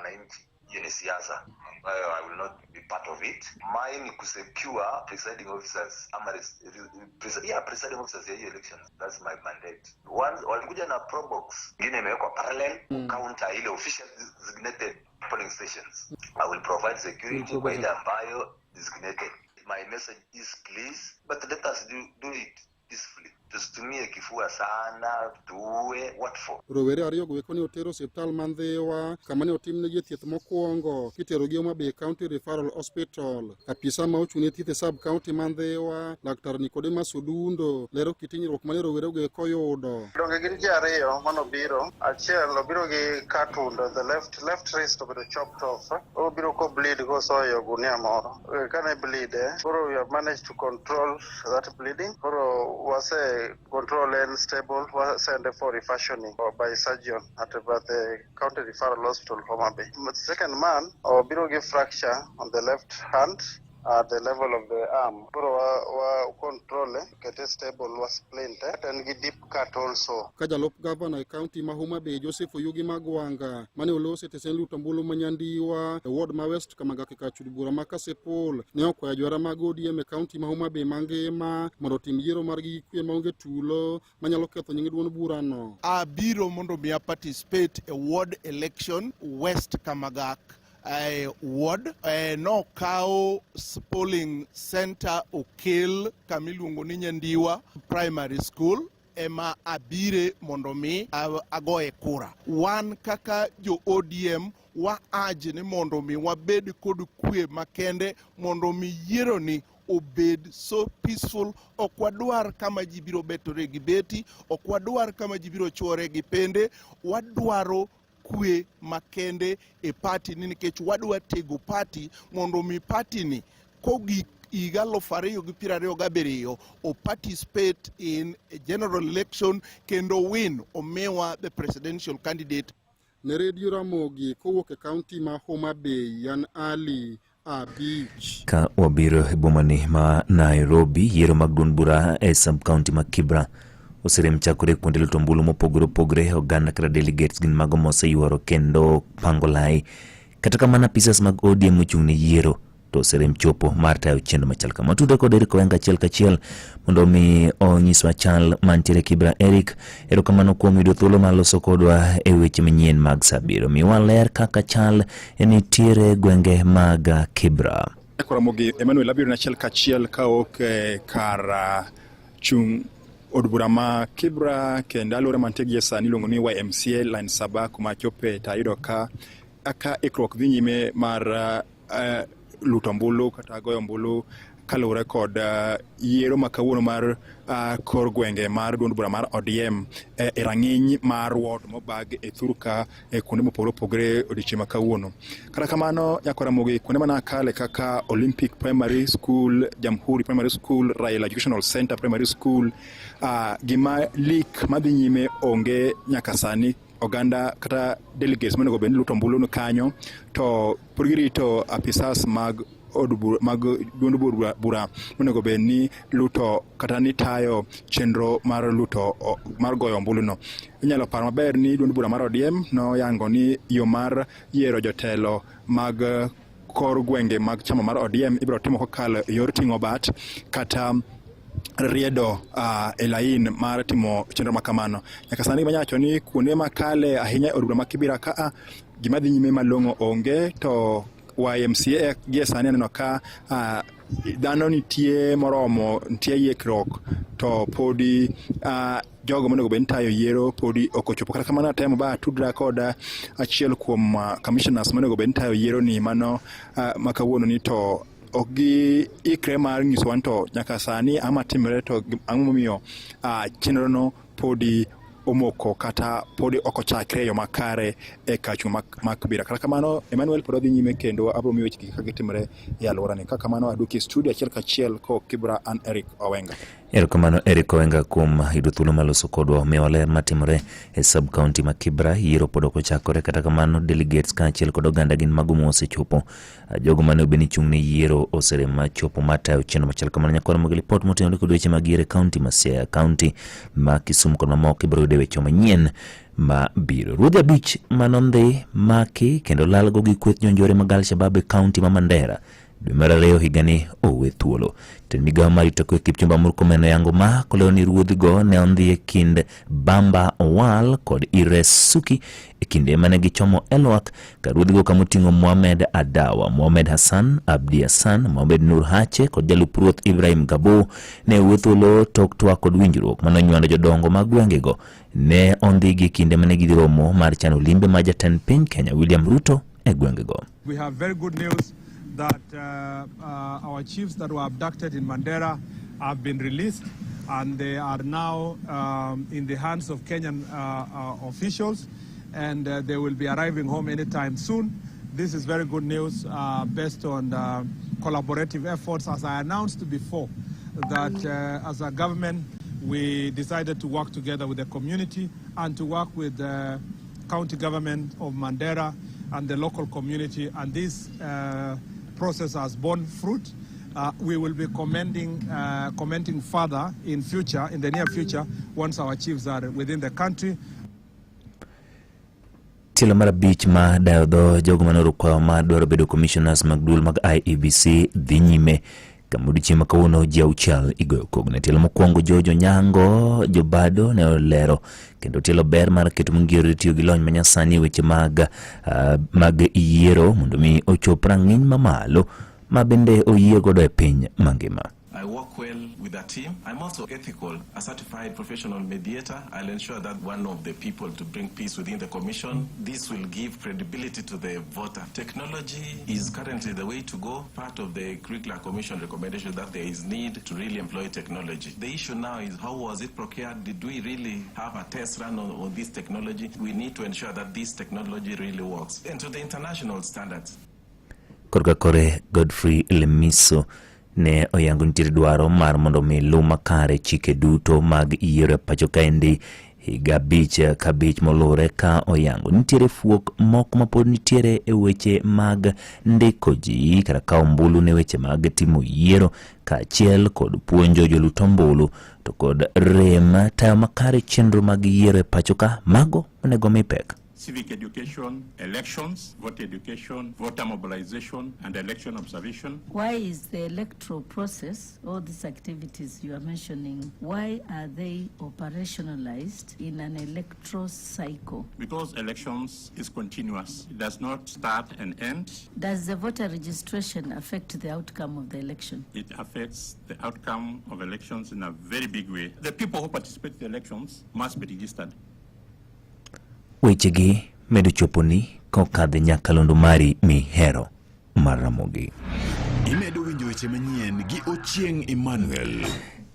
wananchi. Hiyo ni siasa ambayo I will not be part of it. Mine ni kusecure presiding officers presiding officers ya hiyo elections. That's my mandate. Once walikuja na probox ingine imewekwa parallel counter ile official designated polling stations. I will provide security kwa ile ambayo designated. My message is please, but let us do it peacefully. Tusitumie kifua sana, tuwe what for. Rowere ariyo go ni otero hospital mandhewa kama ne otimne gi thieth mokwongo kitero gi Homa Bay County Referral Hospital. Apisa ma ochung'ne thieth sub county mandhewa Dr. Nicodemus Odundo lero kitinyruok mane rowere go koyudo. Donge gin ji ariyo mano biro, achiel obiro gi katundo, the left wrist obiro chopped off, obiro ko bleed go soyo gunia moro. Kane bleed, we have managed to control that bleeding. Was control and stable, was sent for refashioning by surgeon at the county referral hospital Homa Bay. The second man, biro give fracture on the left hand at the level of the arm. Control get stable was splintered and give deep cut also. Kajalop governor county ma Homa Bay Joseph Oyugi Magwanga mane olose tesen Lutambulu manyandiwa ward ma west kamaga kachudbura makasepol ne okwayo jwara mag ODM county ma Homa Bay mangema mondo tim yiero margi kwe maonge tulo manyalo ketho nying duond burano. Abiro mondo mi participate a ward election west Kamagak ward no kao polling center okel kamiluongo ni Nyandiwa primary school ema abire mondo mi agoye kura. Wan kaka jo ODM wa ajni mondo mi wabed kod kwe makende mondo mi yiero ni obed so peaceful. Okwadwar kama jibiro betore gi beti, okwadwar kama jibiro chore gi pende, wadwaro kwe makende e party ni nikech wadwa tego party mondo mi party ni kogi igalo fariyo gi pirariyo gabiriyo o participate in a general election kendo win omewa the presidential candidate. Ne Radio Ramogi kowuok e county ma Homa Bay Yan Ali Abich. Ka wabiro bomani ma Nairobi yiero mag duond bura e sub county ma Kibra osirem chakore kuonde Lutombulu mopogore oganda kata delegates gin mago moseyuoro kendo pangolai kata kamana pieces mag ODM ochung'ne yiero to osirem chopo mar tayo chenro machal kama. Tudo kod Eric Owenga achiel kachiel mondo mi onyiswa chal mantiere Kibra. Eric, erokamano kuom yudo thuolo mar loso kodwa e weche manyien mag sabiro. Miwa ler kaka chal nitiere gwenge mag Kibra. Ramogi Emmanuel abiro achiel kachiel kaok kar chung od bura ma Kibra kendo alwora mantie sani iluongo ni YMCA line saba kuma chope tayudo ka aka ikruok dhi nyime mar luto ombulu kata goyo ombulu kalure kod yiero makawuono mar kor gwenge mar duond bura mar ODM e rang'iny mar ward mobag e thurka kuonde mopogore opogore odiochieng' makawuono. Kata kamano Ramogi kuonde mana kale kaka Olympic Primary School, Jamhuri Primary School, Raila Educational Center Primary School, gima lik madhi nyime onge nyaka sani. Oganda kata delegates monego bed luto ombulu no kanyo to purgirito apisas mag duond bura monego bed ni luto kata ni tayo chenro mar luto mar goyo ombulu no. Inyalo paro maber ni duond bura mar ODM no yango ni yo mar yiero jotelo mag kor gwenge mag chama mar ODM ibiro timo kokalo yor ting'o bat kata riedo elain mar timo chenro makamano. Nyaka sani manyacho ni kuonde makale ahinya od bura ma Kibra ka gima dhi nyime malong'o onge to YMCA gie sani aneno ka dhano nitie moromo, nitie yiekruok to podi jogo monego bed tayo yiero podi okochopo. Kata kamano atemo ba tudra koda achiel kuom commissioners monego bed tayo yiero ni mano makawuono ni to ogi ikre mar nyiso wanto nyaka sani ama timre to ang'omiyo chenro no podi omoko kata podi okochakre yo makare e kachu mak Kibra. Kata kamano Emmanuel pod odhi nyime kendo abro miyo weche kaka gitimre e alwora ni. Kaka kamano aduki studio achiel kachiel ko Kibra an Eric Owenga. Erokamano Eric Owenga kuom yudo thuolo mar loso kodwa miwa ler matimre e sub county ma Kibra. Yiero pod okochakore kata kamano delegates kaachiel kod oganda gin mago mosechopo. Jogo mane obeni chung'ne yiero osere machopo matayo chenro machal kamano. Nyakoro mag report motenore kod weche mag yiero county ma Siaya, county ma Kisumu kod mamoko ibiro yudo e weche manyien ma biro. Ruodhi abich manondhi maki kendo lalgo gi kweth jonjore mag Al-Shabaab e kaunti ma Mandera dwe mar ariyo higani owe thuolo. Tend migawo mar rito kwe Kipchumba Murkomen yango ma koleo ni ruodhigo ne ondhi e kind Bamba Owal kod Ires Suki e kinde mane gichomo Elwak ka ruodhigo kamoting'o Mohamed Adawa, Mohamed Hassan, Abdi Hassan, Mohamed Nur Hache kod jalup ruoth Ibrahim Gabo ne owe thuolo tok twak kod winjruok manonywando jodongo mag gwengego. Ne ondhi gi kinde mane gidhi romo mar chano limbe ma jatend piny Kenya William Ruto e gwengego. We have very good news that our chiefs that were abducted in Mandera have been released, and they are now in the hands of Kenyan officials, and they will be arriving home anytime soon. This is very good news based on collaborative efforts. As I announced before, that as a government, we decided to work together with the community and to work with the county government of Mandera and the local community, and this process has borne fruit. We will be commenting further in the near future, once our chiefs are within the country. Tilo mar abich ma dayo jogo manoro kwa ma dwaro bedo commissioners mag duol mag IEBC dhi nyime kamudi chima kauno ji auchiel igoyo kogno. Tilo mokwongo Jojo Nyango Jobado ne olero kendo tilo ber mar keto mongiro tiyo gi lony manyasani weche mag yiero mondo mi ochop rang'iny mamalo ma bende oyie godo e piny mangima. I work well with the team. I'm also ethical, a certified professional mediator. I'll ensure that one of the people to bring peace within the commission. This will give credibility to the voter. Technology is currently the way to go. Part of the curricular commission recommendation that there is need to really employ technology. The issue now is how was it procured? Did we really have a test run on this technology? We need to ensure that this technology really works and to the international standards. Korga kore Godfrey Lemiso ne oyango nitiere dwaro mar mondo mi lu makare chike duto mag yiero pacho kaendi higa kabich molure ka oyango nitiere fuok moko mapod nitiere e weche mag ndiko ji kata ka ombulu ne weche mag timo yiero kaachiel kod puonjo jolut ombulu to kod rem tayo makare chenro mag yiero e pacho ka mago onego mi pek. Civic education, elections, voter education, voter mobilization, and election observation. Why is the electoral process, all these activities you are mentioning, why are they operationalized in an electoral cycle? Because elections is continuous. It does not start and end. Does the voter registration affect the outcome of the election? It affects the outcome of elections in a very big way. The people who participate in the elections must be registered. Wechegi medo choponi kokadhe nyakalondo mari mihero mar Ramogi. Imedo winjo weche manyien gi Ochieng Emmanuel.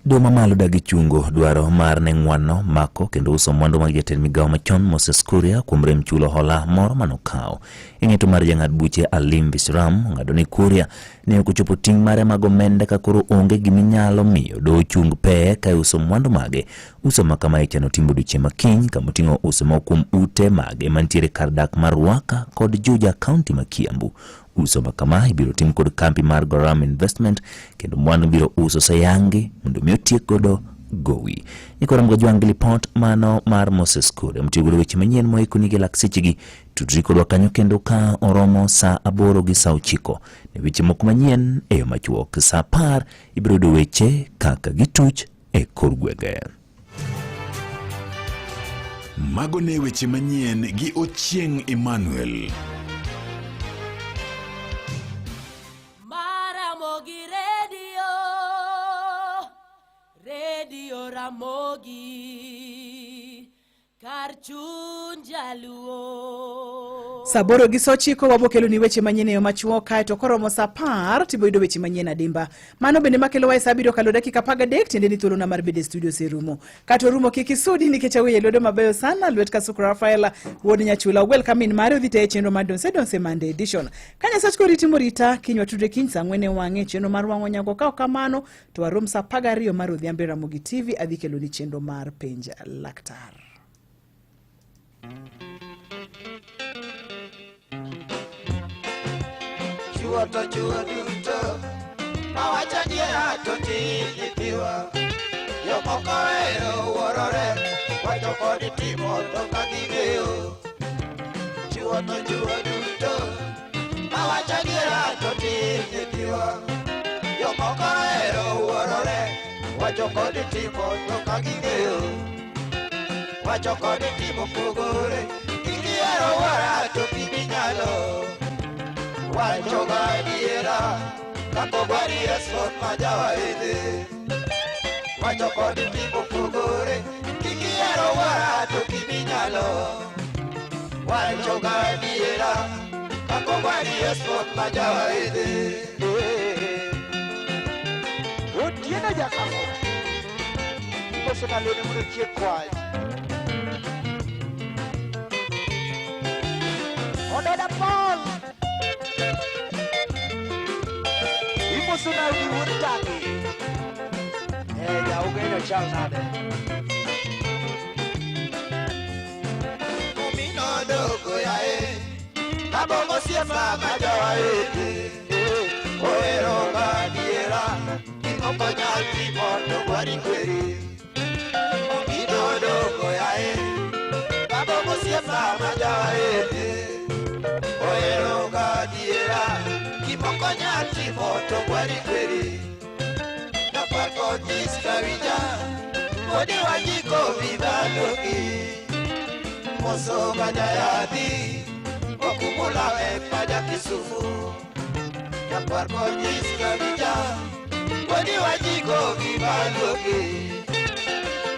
Doma malo dagi chungo dwaro mar neng'wano mako kendo uso mwandu mag jatend migawo machon Moses Kuria kuom rem chulo hola moro manokao. Ing'eto mar jang'ad buche Alim Bisram ng'ado ni Kuria ne okuchopo ting' mare mag omenda ka koro onge giminyalo miyo do chung pe ka uso mwandu mage. Uso makama ichano timbo duche makiny kamoting'o uso mokum ute mage mantiere kar dak mar Ruaka kod Juja County ma Kiambu. Uso makama ibiro tim kod kampi mar Goram Investment kendo mwandu biro uso sayangi mondo mi otiek godo gowi. Nikora mga juangi lipot mano mar Moses Kuria mtiuguro weche manyien moikuni gi lak sechegi tudri kodwa kanyo kendo ka oromo saa 8 gi saa 9 ne weche moko manyien e yo machuok saa 10 ibiro do weche kaka gituch e kor gwenge. Mago ne weche manyien gi Ochieng Emmanuel. Radio Ramogi Karchun Jaluo Saboro gi sochiko wabokelo ni weche manyien yo machuok kae to koromo saa 10 tiboido weche manyien adimba. Mano bende makelo wa sabiro kalo dakika 10 tiende ni thuolo na mar bede studio serumo. Kato rumo kikisudi nikech awe lodo mabeyo sana Lwet Kasuku Rafael wodi nyachula welcome in Mario dhite chenro madonse Monday edition. Kanya sachko ritimo rita kinywa tudre kinsa ngwene wange chenro mar wango nyago kao kamano to arom saa 12 mar odhiambo Ramogi TV adhikelo ni chenro mar penja laktar. Chua duto mawachanie atoti itiwa yo moko ero worore wacho kod kodi timo to kaging'eyo. Chuo to chuo duto mawacho adiera to tim nyithiwa. Jomoko ohero wuorore wacho kodi timo to kaging'eyo. Wacho kodi timo pogore kihero wuora to kiminyalo. Wacho gadiera kakogwari esot majawaidhi. Wacho kodi timo pogore kihero wuora to kiminyalo. Wacho gadiera kakogwari esot majawaidhi. Otieno jakamo ikoso nalone mondo chiek kwach. Ododa Paul imoso na wuod tangi. Ya ugeno chal nade. Omino dogo yae abongo siefa majawaidhi. Ohero gadiera king'oko nyal timo to gwari kweri. Omino dogo yae abongo siefa majawaidhi. Ohero gadiera king'oko nyal timo to gwari kweri. Napako jiskawija kodi wajiko vivaloki. Moso majayadi wakumula paja Kisumu. Napako jiskawija kodi wajiko vivaloki.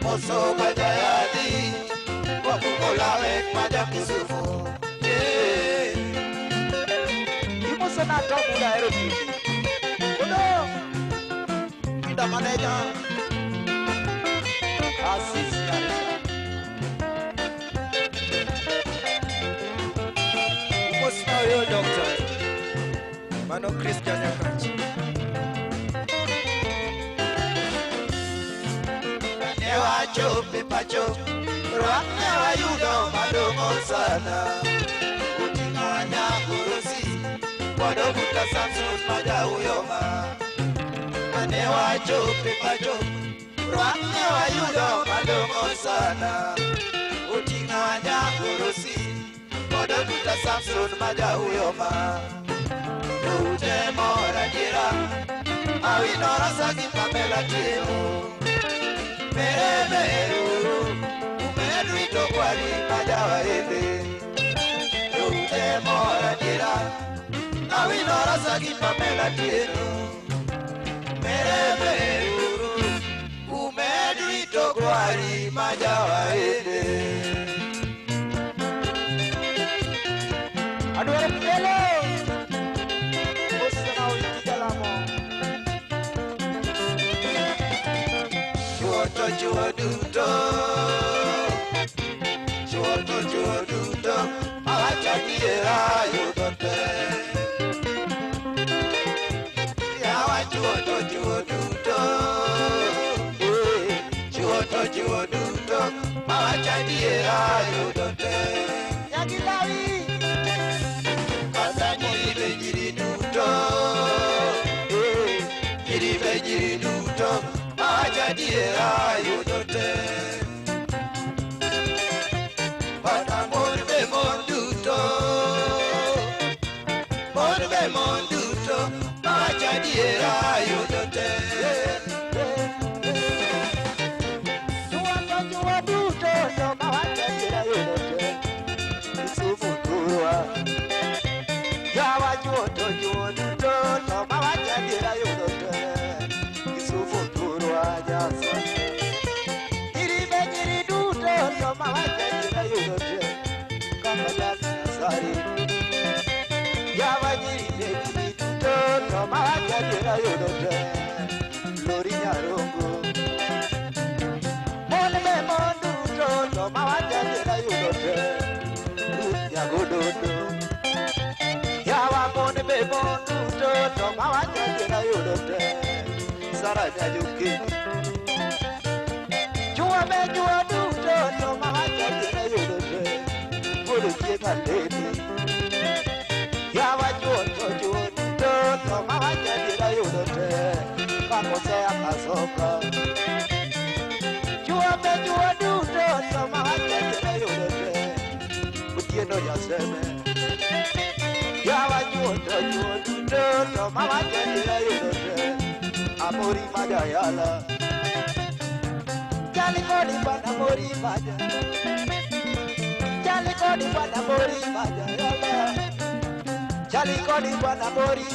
Moso majayadi wakumula paja Kisumu. Imoso na tabula erotiki. The manager assistant you must know your doctor Mano Christian Yakanchi Newa chope pacho Rock newa yudo madomo sana Utinga nyakurusi Wado buta Samsung maja uyoma Newa chope pacho Rwak newa yudo madomo sana Utinga wanya urusi Kodo tuta Samson maja uyoma Ute mora jira Awinora saki Pamela timo Mere meru Umeru ito kwari maja waende Ute mora jira Awinora saki Pamela timo Meremeru umedrito gwari majawaende. Adware pele Osana ulijalamo. Chuoto chuo duto Chuoto chuo duto Awacha diera yudote. Chuoto chuo duto Chuo duto Mawacha diera yudote. Yagilawi Kasa nyiribe jiri duto Nyiribe jiri duto Mawacha diera yudote. Bata morbe monduto Morbe monduto Mawacha diera yudote. Chuo duto yo mawacha diera yudote. Kisumu turwa Yawa chuo duto yo mawacha diera yudote. Kisumu turwa jasa Iribe jiri duto yo mawacha diera yudote. Kama jasa sari Yawa jiribe jiri duto yo mawacha diera yudote. Lori nyarongo Monbe monduto yo mawacha diera yudote. Yagododo Yawa monbe monduto yo mawacha diera yudote. Sara nyajuki Chuo duto yo mawacha diera yudote. Polo chieka lady Yawa chuo duto yo mawacha diera yudote. Kakosea kasoka Chuo duto yo mawacha to mawacho ni ayudo te amori madayala Jali kodi bana mori madayala Jali kodi bana mori madayala Jali kodi bana mori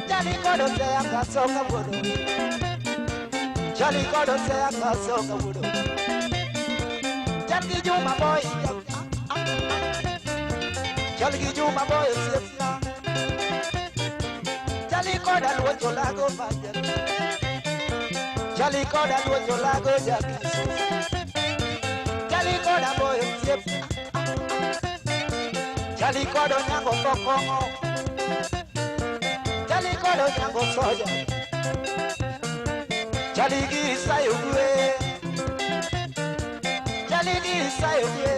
Jali kodo se akasoka bodo Jali kodo se akasoka bodo Jali juma boy Jali juma boy sefla Jali koda luoto lago maja Jali koda luoto lago jali Jali koda boy sefla Jali kodo nyango kokongo Jali kodo nyango soja Jali gisa yugwe Jali gisa yugwe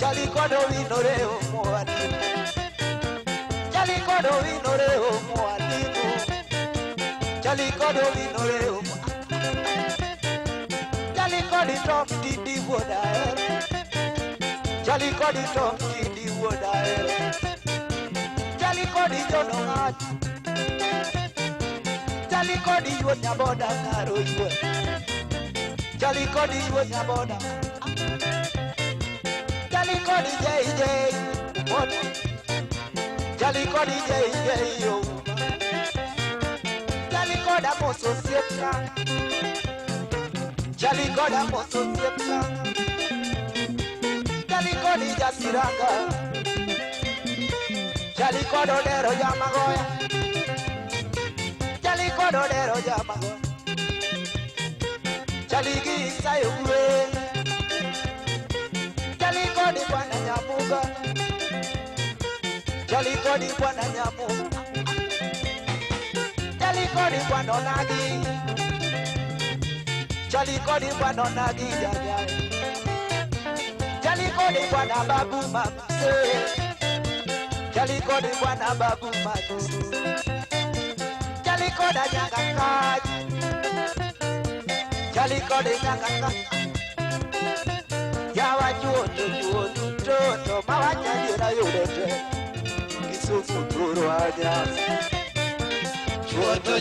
Jali kodo winore omuani Jali kodo winore omuani Jali kodo winore omuani Jali kodo tom didi wodaer Jali kodo tom didi wodaer Jali kodi jono ngat Jali kodi yo nyaboda karo yo Jali kodi yo nyaboda Jali kodi JJ what Jali kodi JJ yo Jali koda moso siepsa Jali koda moso siepsa Jali kodi jasiranga Jali kodo lero yamagoya Jali kodo lero yamagoya Jali gisa yugwe Jali kodi bwana nyamuga Jali kodi bwana nyamuga Jali kodi bwana nagi Jali kodi bwana nagi jajai Jali kodi bwana babu mamse Jali kodi bwana babu majusi Jali koda nyanga kaji Jali kodi nyanga kaji Yawa juodu toto mawacha jira yudote Kisufu turu anyasi Juodu to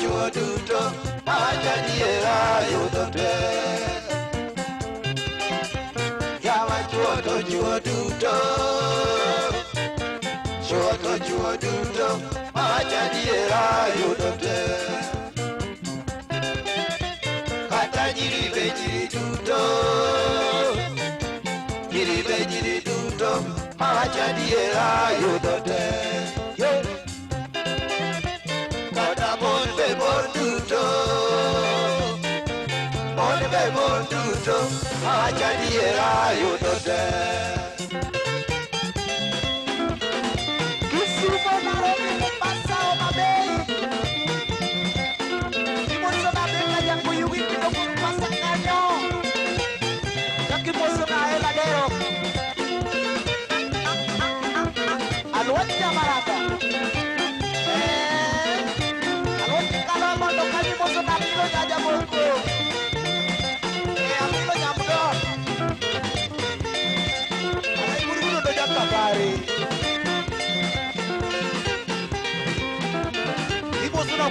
Juodu to mawacha jira yudote Juoduto mawacha diera yudote Kata jiribe jiriduto mawacha diera yudote Kata bonbe bonduto mawacha diera yudote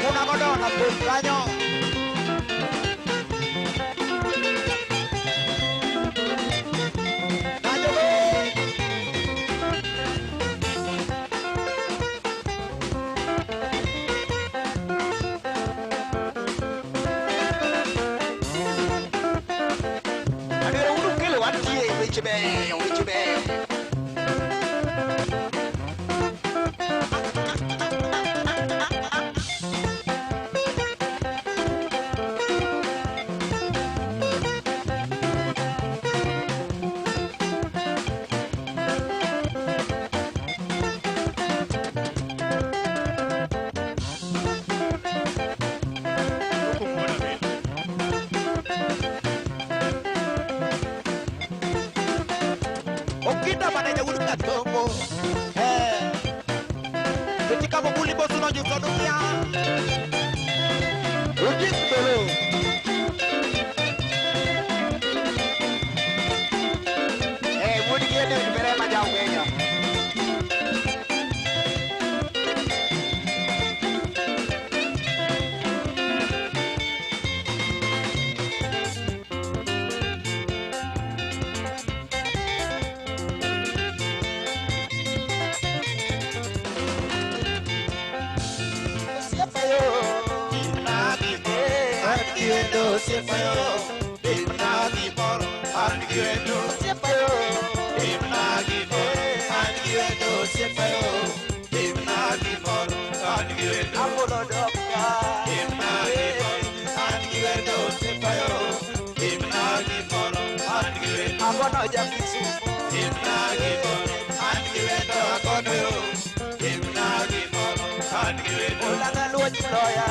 Una corona por caño Adere uno che lo attie invece bene Okita manenya uruka tongo ketika membuli bos no juga dunia ujik dulu wendo siepayo timna gimoro an gi wendo siepayo timna gimoro an gi wendo siepayo timna gimoro an gi wendo amulo dokta timna gimoro an gi wendo siepayo timna gimoro an gi wendo agono japisu timna gimoro an gi wendo agono timna gimoro an gi wendo olana luoch loya